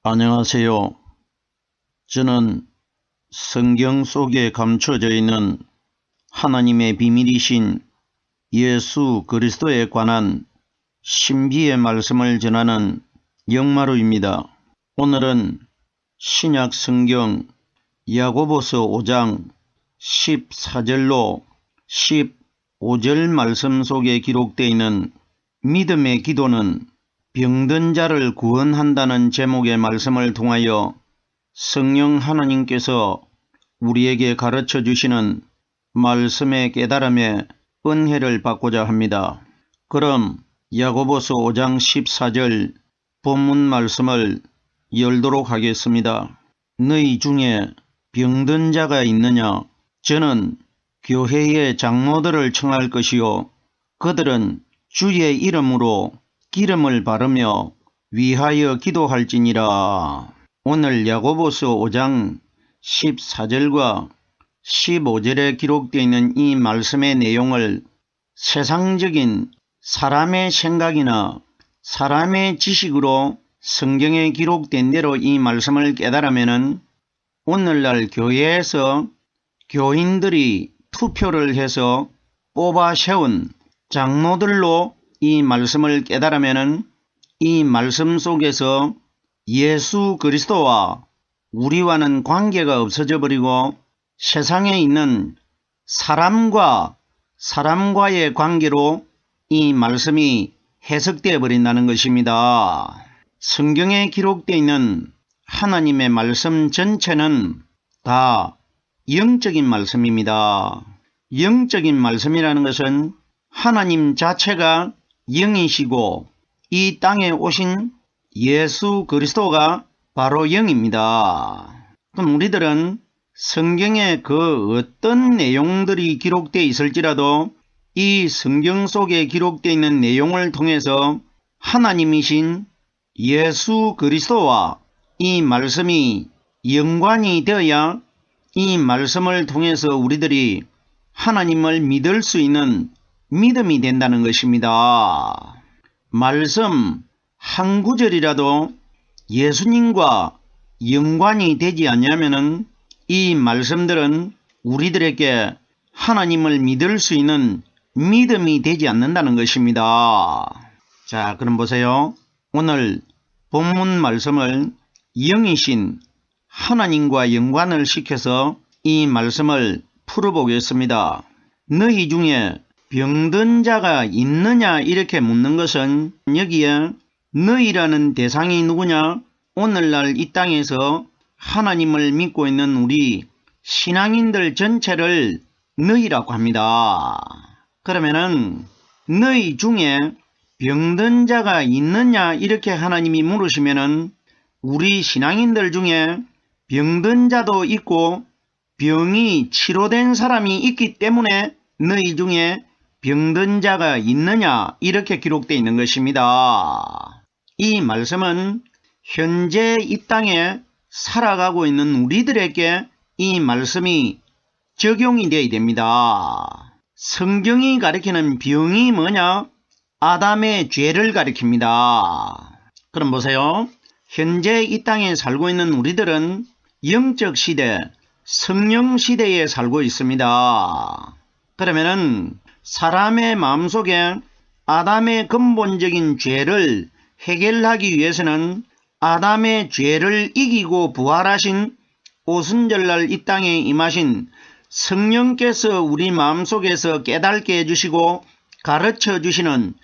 안녕하세요. 저는 성경 속에 감춰져 있는 하나님의 비밀이신 예수 그리스도에 관한 신비의 말씀을 전하는 영마루입니다. 오늘은 신약 성경 야고보서 5장 14절로 15절 말씀 속에 기록되어 있는 믿음의 기도는 병든 자를 구원한다는 제목의 말씀을 통하여 성령 하나님께서 우리에게 가르쳐 주시는 말씀의 깨달음에 은혜를 받고자 합니다. 그럼 야고보서 5장 14절 본문 말씀을 열도록 하겠습니다. 너희 중에 병든 자가 있느냐? 저는 교회의 장로들을 청할 것이요 그들은 주의 이름으로 기름을 바르며 위하여 기도할지니라. 오늘 야고보서 5장 14절과 15절에 기록되어 있는 이 말씀의 내용을 세상적인 사람의 생각이나 사람의 지식으로 성경에 기록된 대로 이 말씀을 깨달으면 오늘날 교회에서 교인들이 투표를 해서 뽑아 세운 장로들로 이 말씀을 깨달으면 이 말씀 속에서 예수 그리스도와 우리와는 관계가 없어져 버리고 세상에 있는 사람과의 관계로 이 말씀이 해석되어 버린다는 것입니다. 성경에 기록되어 있는 하나님의 말씀 전체는 다 영적인 말씀입니다. 영적인 말씀이라는 것은 하나님 자체가 영이시고 이 땅에 오신 예수 그리스도가 바로 영입니다. 그럼 우리들은 성경에 그 어떤 내용들이 기록되어 있을지라도 이 성경 속에 기록되어 있는 내용을 통해서 하나님이신 예수 그리스도와 이 말씀이 연관이 되어야 이 말씀을 통해서 우리들이 하나님을 믿을 수 있는 믿음이 된다는 것입니다. 말씀 한 구절이라도 예수님과 연관이 되지 않으면 이 말씀들은 우리들에게 하나님을 믿을 수 있는 믿음이 되지 않는다는 것입니다. 자, 그럼 보세요. 오늘 본문 말씀을 영이신 하나님과 연관을 시켜서 이 말씀을 풀어보겠습니다. 너희 중에 병든 자가 있느냐 이렇게 묻는 것은 여기에 너희라는 대상이 누구냐? 오늘날 이 땅에서 하나님을 믿고 있는 우리 신앙인들 전체를 너희라고 합니다. 그러면은 너희 중에 병든 자가 있느냐 이렇게 하나님이 물으시면은 우리 신앙인들 중에 병든 자도 있고 병이 치료된 사람이 있기 때문에 너희 중에 병든 자가 있느냐 이렇게 기록되어 있는 것입니다. 이 말씀은 현재 이 땅에 살아가고 있는 우리들에게 이 말씀이 적용이 되어야 됩니다. 성경이 가리키는 병이 뭐냐? 아담의 죄를 가리킵니다. 그럼 보세요. 현재 이 땅에 살고 있는 우리들은 영적 시대, 성령 시대에 살고 있습니다. 그러면은 사람의 마음속에 아담의 근본적인 죄를 해결하기 위해서는 아담의 죄를 이기고 부활하신 오순절날 이 땅에 임하신 성령께서 우리 마음속에서 깨닫게 해주시고 가르쳐 주시는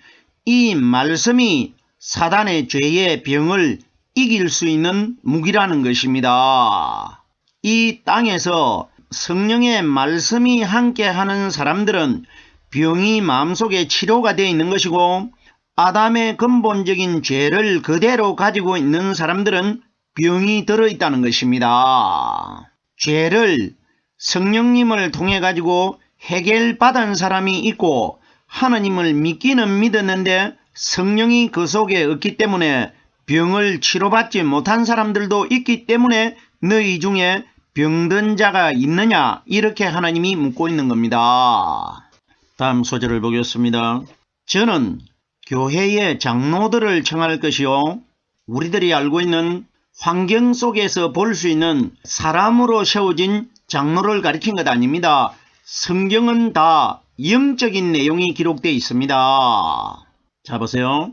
이 말씀이 사단의 죄의 병을 이길 수 있는 무기라는 것입니다. 이 땅에서 성령의 말씀이 함께하는 사람들은 병이 마음속에 치료가 되어 있는 것이고 아담의 근본적인 죄를 그대로 가지고 있는 사람들은 병이 들어있다는 것입니다. 죄를 성령님을 통해 가지고 해결받은 사람이 있고 하나님을 믿기는 믿었는데 성령이 그 속에 없기 때문에 병을 치료받지 못한 사람들도 있기 때문에 너희 중에 병든 자가 있느냐 이렇게 하나님이 묻고 있는 겁니다. 다음 소절을 보겠습니다. 저는 교회의 장로들을 청할 것이요 우리들이 알고 있는 환경 속에서 볼 수 있는 사람으로 세워진 장로를 가리킨 것 아닙니다. 성경은 다 영적인 내용이 기록되어 있습니다. 자 보세요.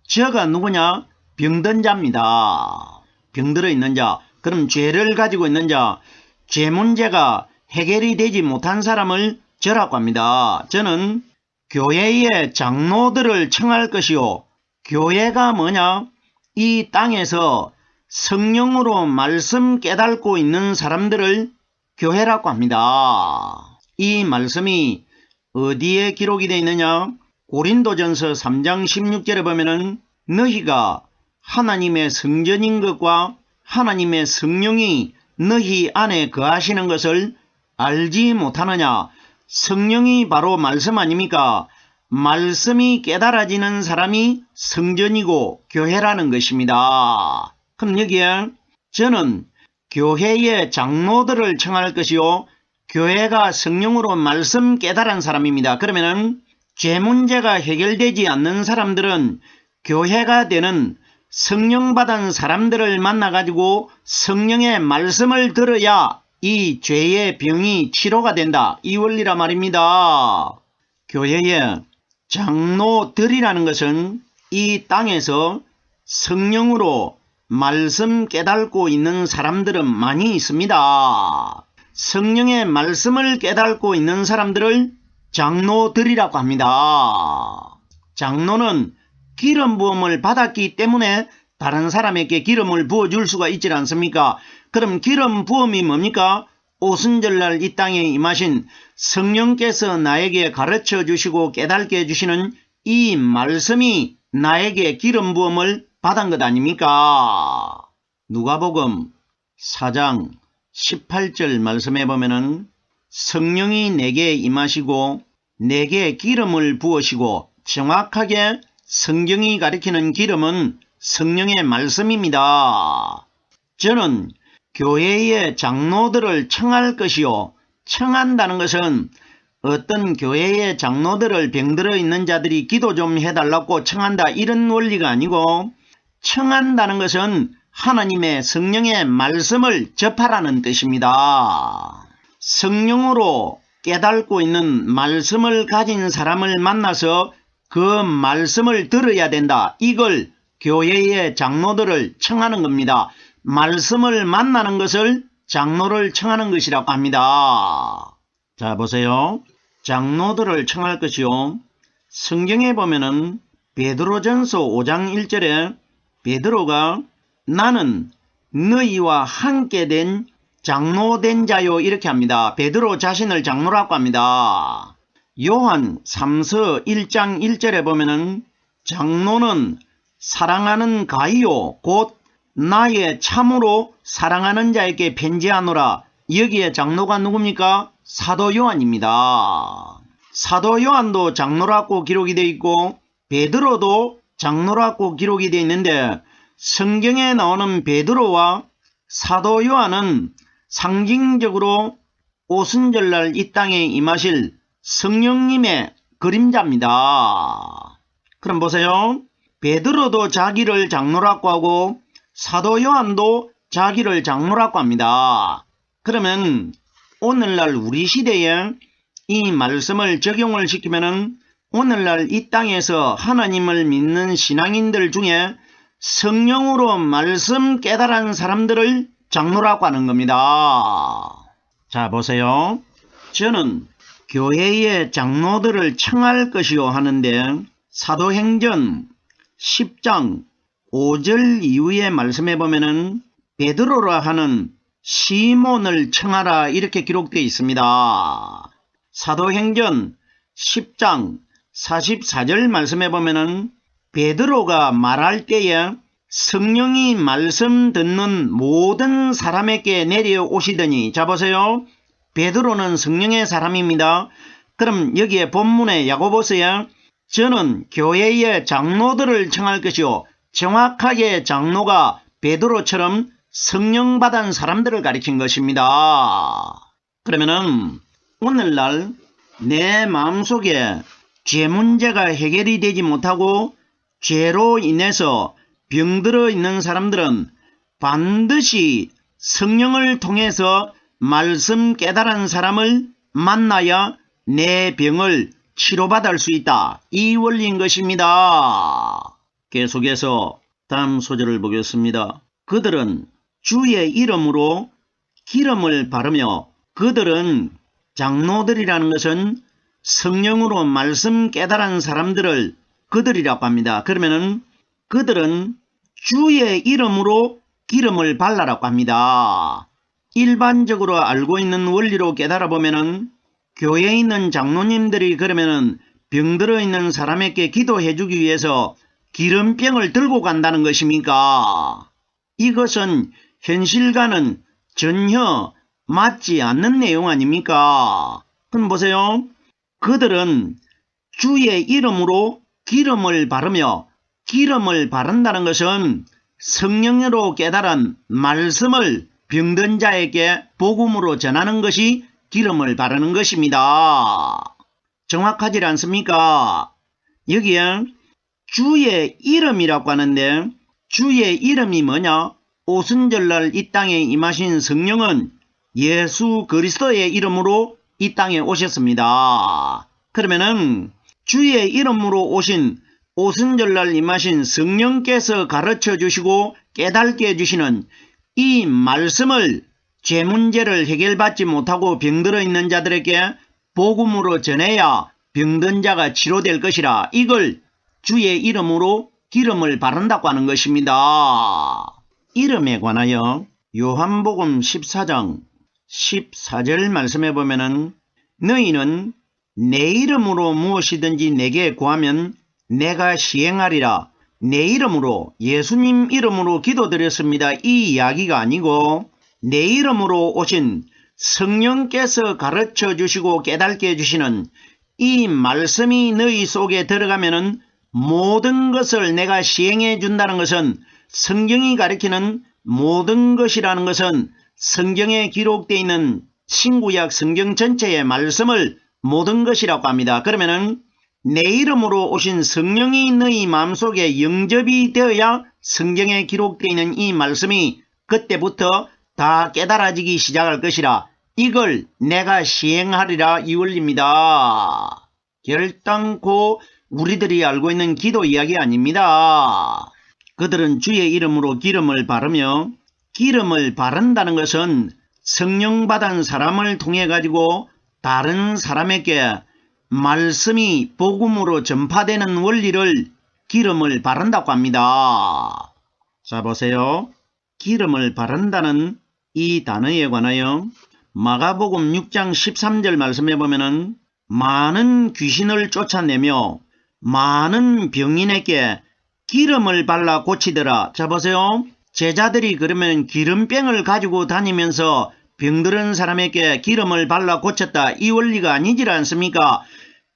저가 누구냐? 병든 자입니다. 병들어 있는 자. 그럼 죄를 가지고 있는 자. 죄 문제가 해결이 되지 못한 사람을 저라고 합니다. 저는 교회의 장로들을 청할 것이요. 교회가 뭐냐? 이 땅에서 성령으로 말씀 깨닫고 있는 사람들을 교회라고 합니다. 이 말씀이 어디에 기록이 되어 있느냐? 고린도전서 3장 16절에 보면은 너희가 하나님의 성전인 것과 하나님의 성령이 너희 안에 거하시는 것을 알지 못하느냐? 성령이 바로 말씀 아닙니까? 말씀이 깨달아지는 사람이 성전이고 교회라는 것입니다. 그럼 여기에 저는 교회의 장로들을 청할 것이요. 교회가 성령으로 말씀 깨달은 사람입니다. 그러면은 죄 문제가 해결되지 않는 사람들은 교회가 되는 성령 받은 사람들을 만나가지고 성령의 말씀을 들어야 이 죄의 병이 치료가 된다. 이 원리라 말입니다. 교회의 장로들이라는 것은 이 땅에서 성령으로 말씀 깨닫고 있는 사람들은 많이 있습니다. 성령의 말씀을 깨닫고 있는 사람들을 장로들이라고 합니다. 장로는 기름 부음을 받았기 때문에 다른 사람에게 기름을 부어줄 수가 있지 않습니까? 그럼 기름 부음이 뭡니까? 오순절날 이 땅에 임하신 성령께서 나에게 가르쳐 주시고 깨닫게 해주시는 이 말씀이 나에게 기름 부음을 받은 것 아닙니까? 누가복음 4장 18절 말씀해 보면은 성령이 내게 임하시고 내게 기름을 부으시고, 정확하게 성경이 가리키는 기름은 성령의 말씀입니다. 저는 교회의 장로들을 청할 것이요. 청한다는 것은 어떤 교회의 장로들을 병들어 있는 자들이 기도 좀 해달라고 청한다 이런 원리가 아니고, 청한다는 것은 하나님의 성령의 말씀을 접하라는 뜻입니다. 성령으로 깨닫고 있는 말씀을 가진 사람을 만나서 그 말씀을 들어야 된다. 이걸 교회의 장로들을 청하는 겁니다. 말씀을 만나는 것을 장로를 청하는 것이라고 합니다. 자 보세요. 장로들을 청할 것이요. 성경에 보면은 베드로전서 5장 1절에 베드로가 나는 너희와 함께 된 장로된 자요 이렇게 합니다. 베드로 자신을 장로라고 합니다. 요한 3서 1장 1절에 보면은 장로는 사랑하는 가이요 곧 나의 참으로 사랑하는 자에게 편지하노라. 여기에 장로가 누굽니까? 사도 요한입니다. 사도 요한도 장로라고 기록이 되어 있고 베드로도 장로라고 기록이 되어 있는데, 성경에 나오는 베드로와 사도 요한은 상징적으로 오순절날 이 땅에 임하실 성령님의 그림자입니다. 그럼 보세요. 베드로도 자기를 장로라고 하고 사도 요한도 자기를 장로라고 합니다. 그러면 오늘날 우리 시대에 이 말씀을 적용을 시키면은 오늘날 이 땅에서 하나님을 믿는 신앙인들 중에 성령으로 말씀 깨달은 사람들을 장로라고 하는 겁니다. 자 보세요. 저는 교회의 장로들을 청할 것이요 하는데 사도행전 10장 5절 이후의 말씀에 보면은 베드로라 하는 시몬을 청하라 이렇게 기록되어 있습니다. 사도행전 10장 44절 말씀에 보면은 베드로가 말할 때에 성령이 말씀 듣는 모든 사람에게 내려오시더니, 자 보세요. 베드로는 성령의 사람입니다. 그럼 여기에 본문에 야고보서에 저는 교회의 장로들을 청할 것이요, 정확하게 장로가 베드로처럼 성령 받은 사람들을 가리킨 것입니다. 그러면은 오늘날 내 마음속에 죄 문제가 해결이 되지 못하고 죄로 인해서 병들어 있는 사람들은 반드시 성령을 통해서 말씀 깨달은 사람을 만나야 내 병을 치료받을 수 있다. 이 원리인 것입니다. 계속해서 다음 소절을 보겠습니다. 그들은 주의 이름으로 기름을 바르며, 그들은 장로들이라는 것은 성령으로 말씀 깨달은 사람들을 그들이라고 합니다. 그러면은 그들은 주의 이름으로 기름을 발라라고 합니다. 일반적으로 알고 있는 원리로 깨달아 보면은 교회에 있는 장로님들이 그러면은 병들어 있는 사람에게 기도해 주기 위해서 기름병을 들고 간다는 것입니까? 이것은 현실과는 전혀 맞지 않는 내용 아닙니까? 그럼 보세요. 그들은 주의 이름으로 기름을 바르며, 기름을 바른다는 것은 성령으로 깨달은 말씀을 병든 자에게 복음으로 전하는 것이 기름을 바르는 것입니다. 정확하지 않습니까? 여기에 주의 이름이라고 하는데, 주의 이름이 뭐냐? 오순절날 이 땅에 임하신 성령은 예수 그리스도의 이름으로 이 땅에 오셨습니다. 그러면은 주의 이름으로 오신 오순절날 임하신 성령께서 가르쳐 주시고 깨닫게 해주시는 이 말씀을 죄 문제를 해결받지 못하고 병들어 있는 자들에게 복음으로 전해야 병든 자가 치료될 것이라, 이걸 주의 이름으로 기름을 바른다고 하는 것입니다. 이름에 관하여 요한복음 14장 14절 말씀해 보면은 너희는 내 이름으로 무엇이든지 내게 구하면 내가 시행하리라. 내 이름으로, 예수님 이름으로 기도드렸습니다. 이 이야기가 아니고 내 이름으로 오신 성령께서 가르쳐 주시고 깨닫게 해주시는 이 말씀이 너희 속에 들어가면은 모든 것을 내가 시행해 준다는 것은, 성경이 가리키는 모든 것이라는 것은 성경에 기록되어 있는 신구약 성경 전체의 말씀을 모든 것이라고 합니다. 그러면은 내 이름으로 오신 성령이 너희 마음속에 영접이 되어야 성경에 기록되어 있는 이 말씀이 그때부터 다 깨달아지기 시작할 것이라, 이걸 내가 시행하리라, 이 원리입니다. 결단코 우리들이 알고 있는 기도 이야기 아닙니다. 그들은 주의 이름으로 기름을 바르며, 기름을 바른다는 것은 성령 받은 사람을 통해 가지고 다른 사람에게 말씀이 복음으로 전파되는 원리를 기름을 바른다고 합니다. 자, 보세요. 기름을 바른다는 이 단어에 관하여 마가복음 6장 13절 말씀해 보면은 많은 귀신을 쫓아내며 많은 병인에게 기름을 발라 고치더라. 자, 보세요. 제자들이 그러면 기름병을 가지고 다니면서 병들은 사람에게 기름을 발라 고쳤다, 이 원리가 아니지 않습니까?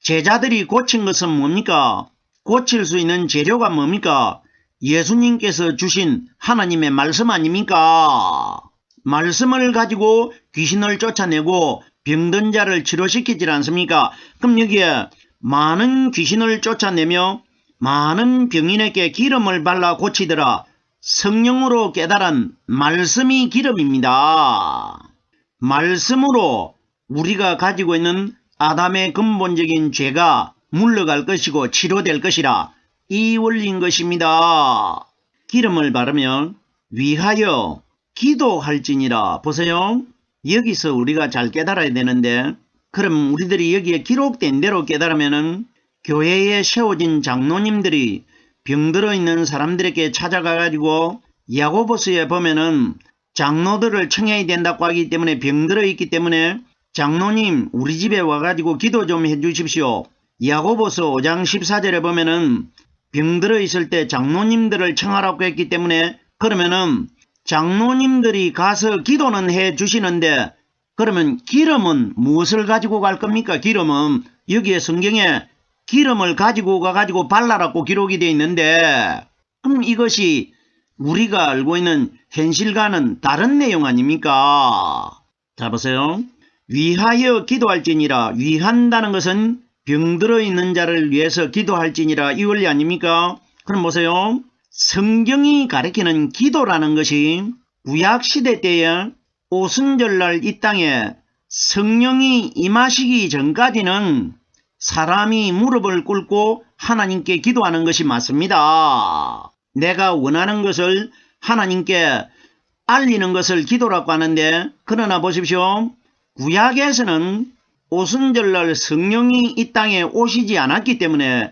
제자들이 고친 것은 뭡니까? 고칠 수 있는 재료가 뭡니까? 예수님께서 주신 하나님의 말씀 아닙니까? 말씀을 가지고 귀신을 쫓아내고 병든 자를 치료시키지 않습니까? 그럼 여기에 많은 귀신을 쫓아내며 많은 병인에게 기름을 발라 고치더라. 성령으로 깨달은 말씀이 기름입니다. 말씀으로 우리가 가지고 있는 아담의 근본적인 죄가 물러갈 것이고 치료될 것이라, 이 원리인 것입니다. 기름을 바르면 위하여 기도할지니라. 보세요. 여기서 우리가 잘 깨달아야 되는데, 그럼 우리들이 여기에 기록된 대로 깨달으면은 교회에 세워진 장로님들이 병들어 있는 사람들에게 찾아가 가지고 야고보서에 보면은 장로들을 청해야 된다고 하기 때문에 병들어 있기 때문에 장로님 우리 집에 와가지고 기도 좀 해주십시오. 야고보서 5장 14절에 보면은 병들어 있을 때 장로님들을 청하라고 했기 때문에, 그러면은 장로님들이 가서 기도는 해 주시는데, 그러면 기름은 무엇을 가지고 갈 겁니까? 기름은 여기에 성경에 기름을 가지고 가가지고 발라라고 기록이 되어 있는데, 그럼 이것이 우리가 알고 있는 현실과는 다른 내용 아닙니까? 자, 보세요. 위하여 기도할지니라. 위한다는 것은 병들어 있는 자를 위해서 기도할지니라, 이 원리 아닙니까? 그럼 보세요. 성경이 가리키는 기도라는 것이 구약시대 때에 오순절날 이 땅에 성령이 임하시기 전까지는 사람이 무릎을 꿇고 하나님께 기도하는 것이 맞습니다. 내가 원하는 것을 하나님께 알리는 것을 기도라고 하는데, 그러나 보십시오. 구약에서는 오순절날 성령이 이 땅에 오시지 않았기 때문에,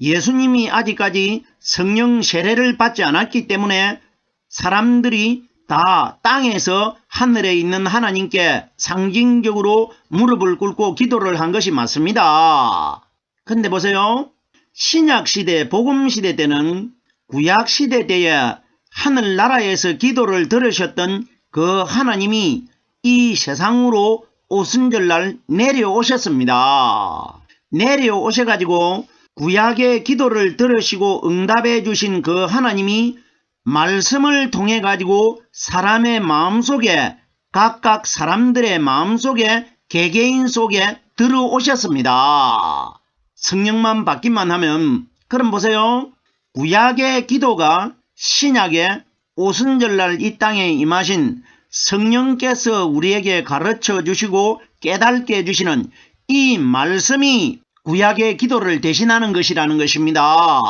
예수님이 아직까지 성령 세례를 받지 않았기 때문에 사람들이 다 땅에서 하늘에 있는 하나님께 상징적으로 무릎을 꿇고 기도를 한 것이 맞습니다. 근데 보세요. 신약시대 복음시대 때는 구약시대 때에 하늘나라에서 기도를 들으셨던 그 하나님이 이 세상으로 오순절날 내려오셨습니다. 내려오셔가지고 구약의 기도를 들으시고 응답해 주신 그 하나님이 말씀을 통해 가지고 사람의 마음속에, 각각 사람들의 마음속에, 개개인 속에 들어오셨습니다. 성령만 받기만 하면, 그럼 보세요. 구약의 기도가 신약의 오순절날 이 땅에 임하신 성령께서 우리에게 가르쳐 주시고 깨닫게 해주시는 이 말씀이 구약의 기도를 대신하는 것이라는 것입니다.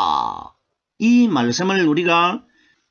이 말씀을 우리가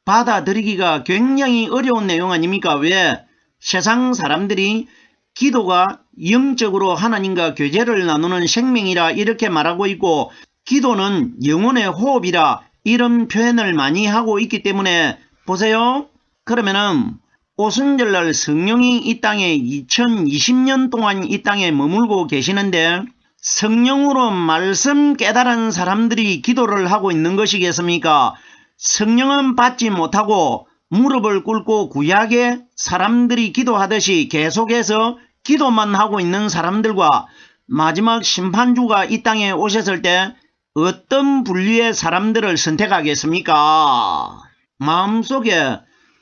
받아들이기가 굉장히 어려운 내용 아닙니까? 왜? 세상 사람들이 기도가 영적으로 하나님과 교제를 나누는 생명이라 이렇게 말하고 있고, 기도는 영혼의 호흡이라 이런 표현을 많이 하고 있기 때문에, 보세요. 그러면은 오순절날 성령이 이 땅에 2020년 동안 이 땅에 머물고 계시는데, 성령으로 말씀 깨달은 사람들이 기도를 하고 있는 것이겠습니까? 성령은 받지 못하고 무릎을 꿇고 구약의 사람들이 기도하듯이 계속해서 기도만 하고 있는 사람들과 마지막 심판주가 이 땅에 오셨을 때 어떤 분류의 사람들을 선택하겠습니까? 마음속에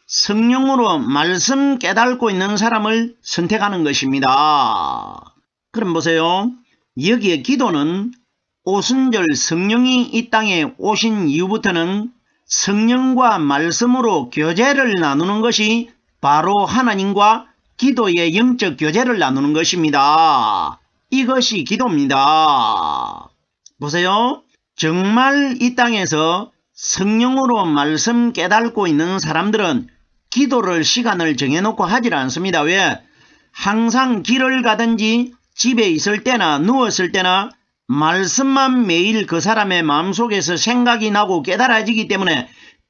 성령으로 말씀 깨닫고 있는 사람을 선택하는 것입니다. 그럼 보세요. 여기에 기도는 오순절 성령이 이 땅에 오신 이후부터는 성령과 말씀으로 교제를 나누는 것이 바로 하나님과 기도의 영적 교제를 나누는 것입니다. 이것이 기도입니다. 보세요. 정말 이 땅에서 성령으로 말씀 깨닫고 있는 사람들은 기도를 시간을 정해놓고 하질 않습니다. 왜? 항상 길을 가든지 집에 있을 때나 누웠을 때나 말씀만 매일 그 사람의 마음속에서 생각이 나고 깨달아지기 때문에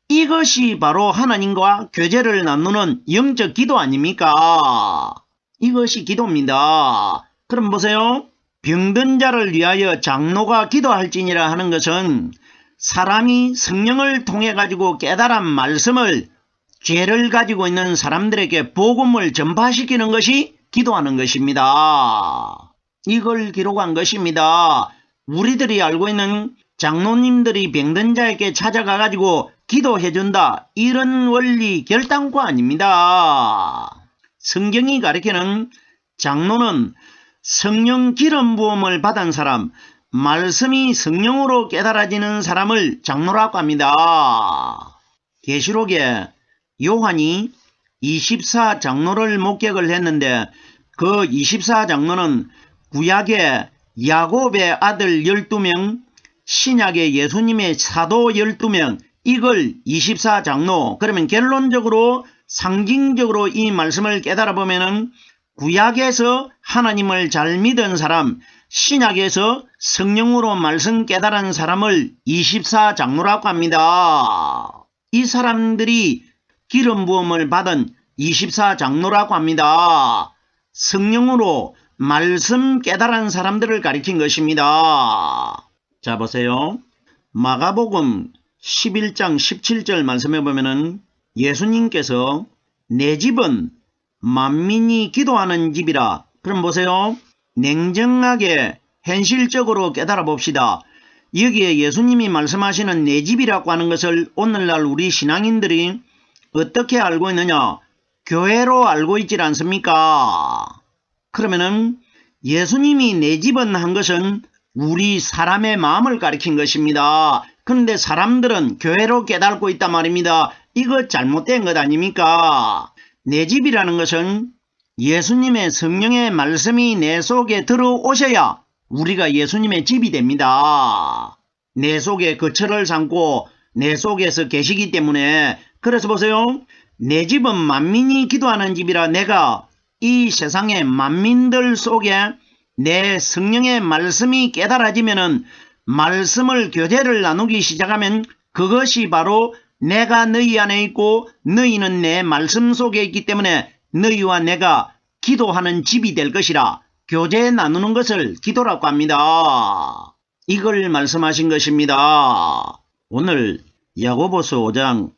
이것이 바로 하나님과 교제를 나누는 영적 기도 아닙니까? 이것이 기도입니다. 그럼 보세요. 병든 자를 위하여 장로가 기도할지니라 하는 것은 사람이 성령을 통해 가지고 깨달은 말씀을 죄를 가지고 있는 사람들에게 복음을 전파시키는 것이 기도하는 것입니다. 이걸 기록한 것입니다. 우리들이 알고 있는 장로님들이 병든 자에게 찾아가 가지고 기도해준다, 이런 원리 결단코 아닙니다. 성경이 가리키는 장로는 성령 기름 부음을 받은 사람, 말씀이 성령으로 깨달아지는 사람을 장로라고 합니다. 계시록에 요한이 24장로를 목격을 했는데, 그 24장로는 구약의 야곱의 아들 12명, 신약의 예수님의 사도 12명, 이걸 24장로, 그러면 결론적으로 상징적으로 이 말씀을 깨달아 보면은 구약에서 하나님을 잘 믿은 사람, 신약에서 성령으로 말씀 깨달은 사람을 24장로라고 합니다. 이 사람들이 기름 부음을 받은 24장로라고 합니다. 성령으로 말씀 깨달은 사람들을 가리킨 것입니다. 자, 보세요. 마가복음 11장 17절 말씀해 보면은 예수님께서 내 집은 만민이 기도하는 집이라. 그럼 보세요. 냉정하게 현실적으로 깨달아 봅시다. 여기에 예수님이 말씀하시는 내 집이라고 하는 것을 오늘날 우리 신앙인들이 어떻게 알고 있느냐? 교회로 알고 있질 않습니까? 그러면은 예수님이 내 집은 한 것은 우리 사람의 마음을 가리킨 것입니다. 그런데 사람들은 교회로 깨닫고 있단 말입니다. 이거 잘못된 것 아닙니까? 내 집이라는 것은 예수님의 성령의 말씀이 내 속에 들어오셔야 우리가 예수님의 집이 됩니다. 내 속에 거처를 삼고 내 속에서 계시기 때문에, 그래서 보세요. 내 집은 만민이 기도하는 집이라, 내가 이 세상의 만민들 속에 내 성령의 말씀이 깨달아지면은, 말씀을 교제를 나누기 시작하면 그것이 바로 내가 너희 안에 있고 너희는 내 말씀 속에 있기 때문에 너희와 내가 기도하는 집이 될 것이라, 교제 나누는 것을 기도라고 합니다. 이걸 말씀하신 것입니다. 오늘 야고보서 5장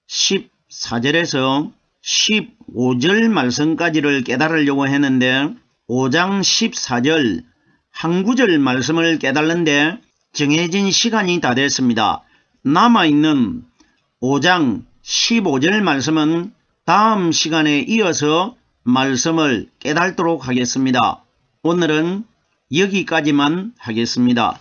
14절에서 15절 말씀까지를 깨달으려고 했는데 5장 14절 한 구절 말씀을 깨달는데 정해진 시간이 다 됐습니다. 남아있는 5장 15절 말씀은 다음 시간에 이어서 말씀을 깨닫도록 하겠습니다. 오늘은 여기까지만 하겠습니다.